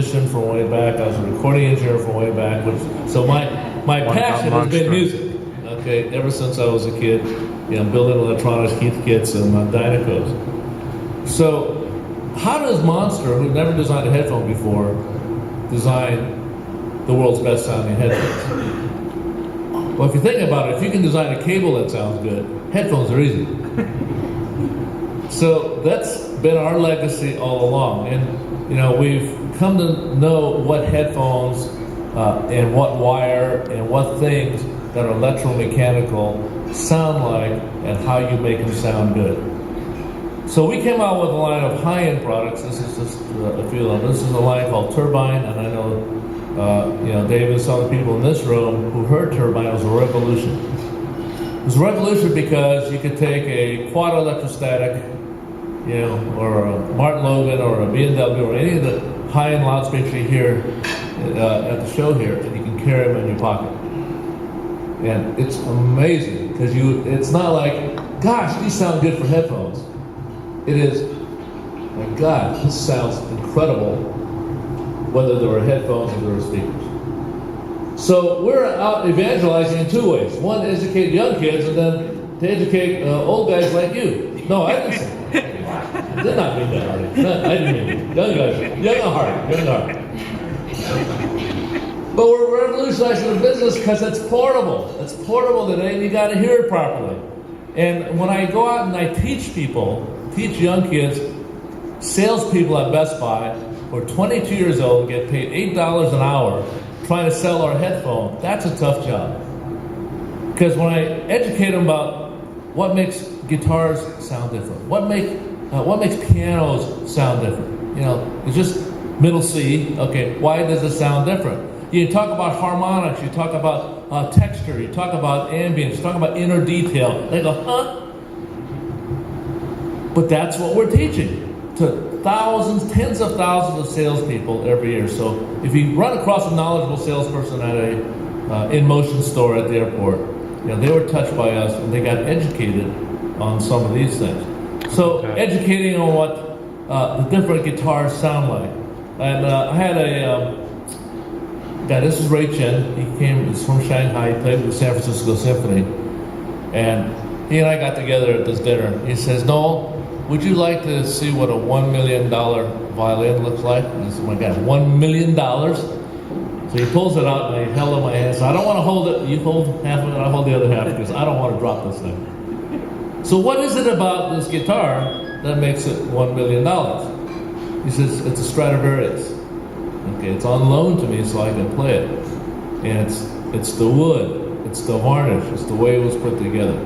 musician from way back. I was a recording engineer from way back. So my passion has been music. Okay, ever since I was a kid, building electronics, Keith kits, and Dynacos. So, how does Monster, who never designed a headphone before, design the world's best sounding headphones? Well, if you think about it, if you can design a cable that sounds good, headphones are easy. So that's been our legacy all along, and we've come to know what headphones and what wire and what things that are electromechanical sound like and how you make them sound good. So we came out with a line of high-end products. This is just a few of them. This is a line called Turbine, and I know David and some of the people in this room who heard Turbine. It was a revolution. It was a revolution because you could take a quad electrostatic, or a Martin Logan or a B&W or any of the high-end loudspeakers you hear at the show here, and you can carry them in your pocket. And it's amazing because it's not like, gosh, these sound good for headphones. It is, my God, this sounds incredible, whether there were headphones or there were speakers. So we're out evangelizing in two ways. One, educate young kids, and then to educate old guys like you. No, I didn't say that. I did not mean that, Artie. No, I didn't mean it. Young guys, young at heart. But we're revolutionizing the business because it's portable. It's portable today, and you got to hear it properly. And when I go out and I teach young kids, salespeople at Best Buy who are 22 years old get paid $8 an hour trying to sell our headphone. That's a tough job. Because when I educate them about what makes guitars sound different, what makes pianos sound different, it's just middle C. Okay, why does it sound different? You talk about harmonics, you talk about texture, you talk about ambience, you talk about inner detail. They go, huh? But that's what we're teaching to thousands, tens of thousands of salespeople every year. So if you run across a knowledgeable salesperson at a in-motion store at the airport, they were touched by us and they got educated on some of these things. So educating on what the different guitars sound like. And I had this is Ray Chen. He's from Shanghai. He played with the San Francisco Symphony. And he and I got together at this dinner. He says, Noel, would you like to see what a $1 million violin looks like? And I said, oh my God, $1 million? So he pulls it out and I held it in my hand. So I don't want to hold it. You hold half of it, I'll hold the other half because I don't want to drop this thing. So what is it about this guitar that makes it $1 million? He says, it's a Stradivarius. Okay, it's on loan to me so I can play it. And it's the wood, it's the varnish, it's the way it was put together.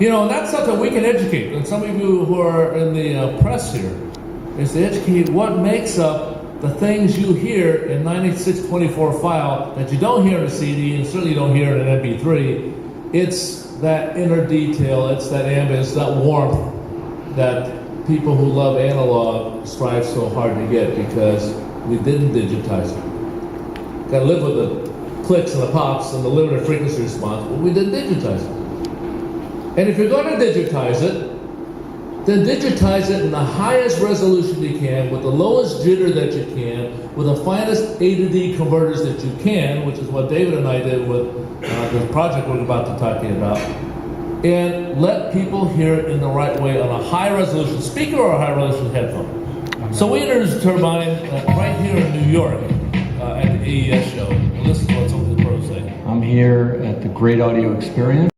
And that's something we can educate. And some of you who are in the press here is to educate what makes up the things you hear in 9624 file that you don't hear in a CD and certainly don't hear in an MP3. It's that inner detail, it's that ambience, that warmth that people who love analog strive so hard to get because we didn't digitize it. Got to live with the clicks and the pops and the limited frequency response, but we didn't digitize it. And if you're going to digitize it, then digitize it in the highest resolution you can, with the lowest jitter that you can, with the finest A to D converters that you can, which is what David and I did with the project we're about to talk to you about. And let people hear it in the right way on a high resolution speaker or a high resolution headphone. So we introduced Turbine right here in New York at the AES show. And this is what some of the pros say. I'm here at the Great Audio Experience.